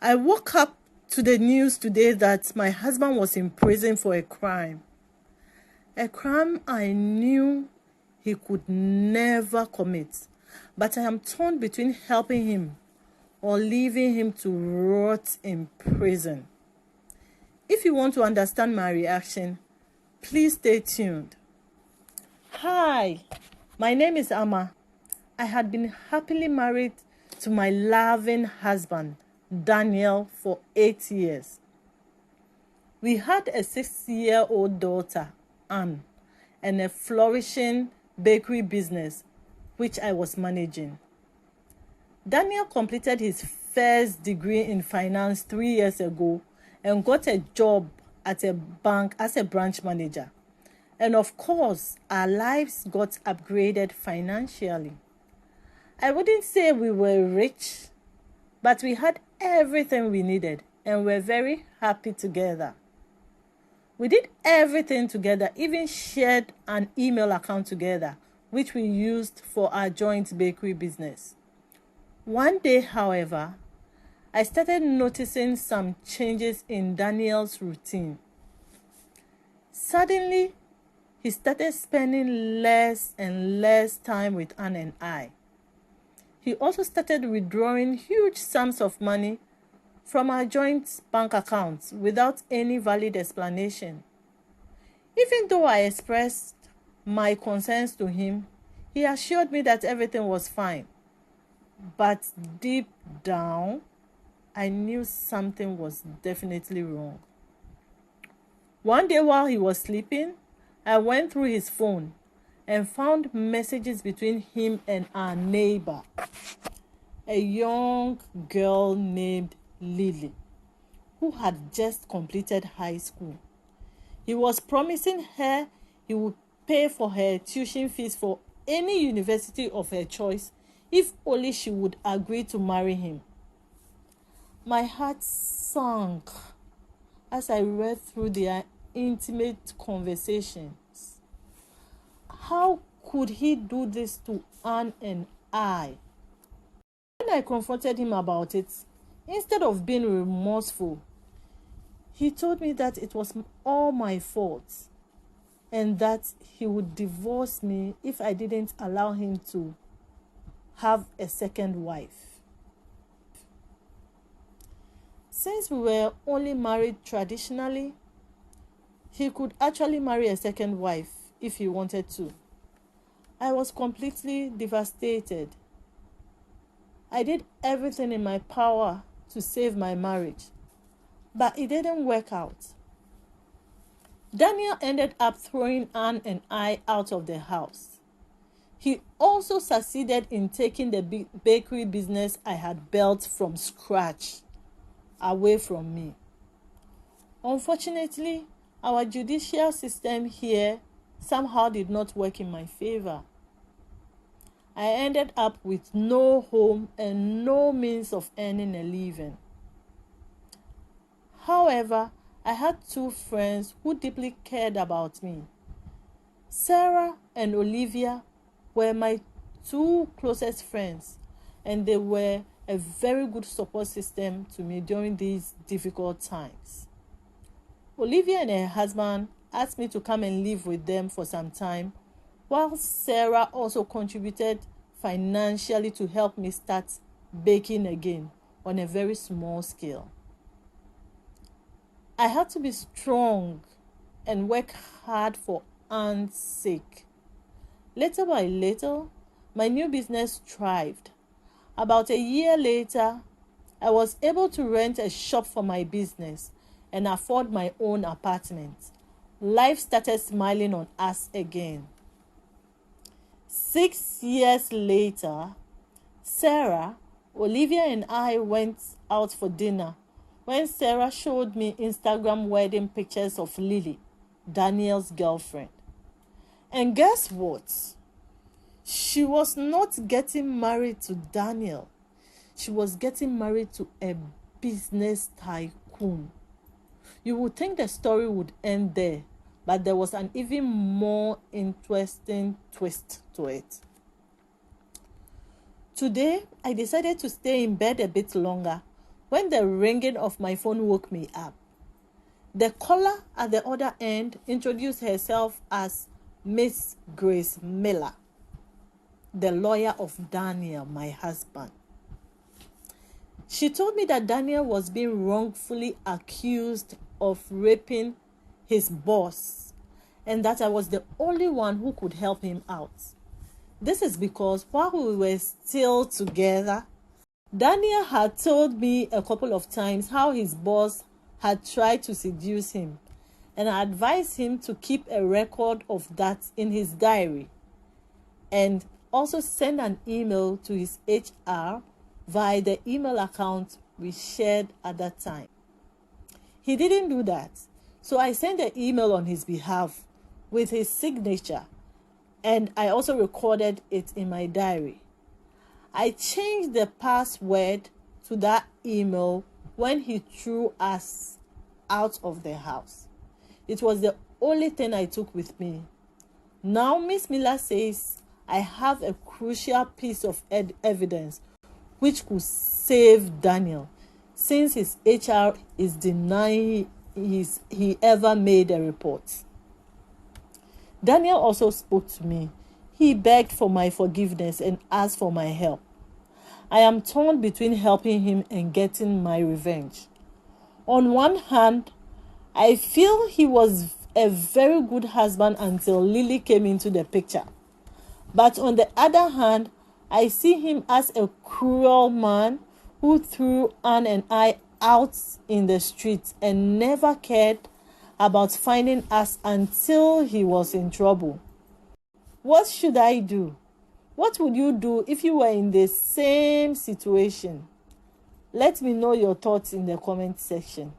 I woke up to the news today that my husband was in prison for a crime. A crime I knew he could never commit. But I am torn between helping him or leaving him to rot in prison. If you want to understand my reaction, please stay tuned. Hi, my name is Amma. I had been happily married to my loving husband, Daniel, for 8 years. We had a 6-year-old daughter, Anne, and a flourishing bakery business, which I was managing. Daniel completed his first degree in finance 3 years ago and got a job at a bank as a branch manager. And of course, our lives got upgraded financially. I wouldn't say we were rich, but we had everything we needed and were very happy together. We did everything together, even shared an email account together, which we used for our joint bakery business. One day, however, I started noticing some changes in Daniel's routine. Suddenly, he started spending less and less time with Anne and I. He also started withdrawing huge sums of money from our joint bank accounts without any valid explanation. Even though I expressed my concerns to him, he assured me that everything was fine. But deep down, I knew something was definitely wrong. One day while he was sleeping, I went through his phone and found messages between him and our neighbor, a young girl named Lily, who had just completed high school. He was promising her he would pay for her tuition fees for any university of her choice if only she would agree to marry him. My heart sank as I read through their intimate conversations. How could he do this to Anne and I? When I confronted him about it, instead of being remorseful, he told me that it was all my fault and that he would divorce me if I didn't allow him to have a second wife. Since we were only married traditionally, he could actually marry a second wife if he wanted to. I was completely devastated. I did everything in my power to save my marriage, but it didn't work out. Daniel ended up throwing Anne and I out of the house. He also succeeded in taking the bakery business I had built from scratch away from me. Unfortunately, our judicial system here somehow did not work in my favor. I ended up with no home and no means of earning a living. However, I had 2 friends who deeply cared about me. Sarah and Olivia were my 2 closest friends, and they were a very good support system to me during these difficult times. Olivia and her husband asked me to come and live with them for some time, while Sarah also contributed financially to help me start baking again on a very small scale. I had to be strong and work hard for Anne's sake. Little by little, my new business thrived. About a year later, I was able to rent a shop for my business and afford my own apartment. Life started smiling on us again. 6 years later, Sarah, Olivia, and I went out for dinner when Sarah showed me Instagram wedding pictures of Lily, Daniel's girlfriend. And guess what? She was not getting married to Daniel. She was getting married to a business tycoon. You would think the story would end there, but there was an even more interesting twist to it. Today, I decided to stay in bed a bit longer when the ringing of my phone woke me up. The caller at the other end introduced herself as Miss Grace Miller, the lawyer of Daniel, my husband. She told me that Daniel was being wrongfully accused of raping his boss and that I was the only one who could help him out. This is because while we were still together, Daniel had told me a couple of times how his boss had tried to seduce him, and I advised him to keep a record of that in his diary and also send an email to his HR via the email account we shared at that time. He didn't do that, so I sent an email on his behalf with his signature, and I also recorded it in my diary. I changed the password to that email when he threw us out of the house. It was the only thing I took with me. Now Miss Miller says I have a crucial piece of evidence which could save Daniel, since his HR is denying he ever made a report. Daniel also spoke to me. He begged for my forgiveness and asked for my help. I am torn between helping him and getting my revenge. On one hand, I feel he was a very good husband until Lily came into the picture. But on the other hand, I see him as a cruel man who threw Anne and I out in the streets and never cared about finding us until he was in trouble. What should I do? What would you do if you were in the same situation? Let me know your thoughts in the comment section.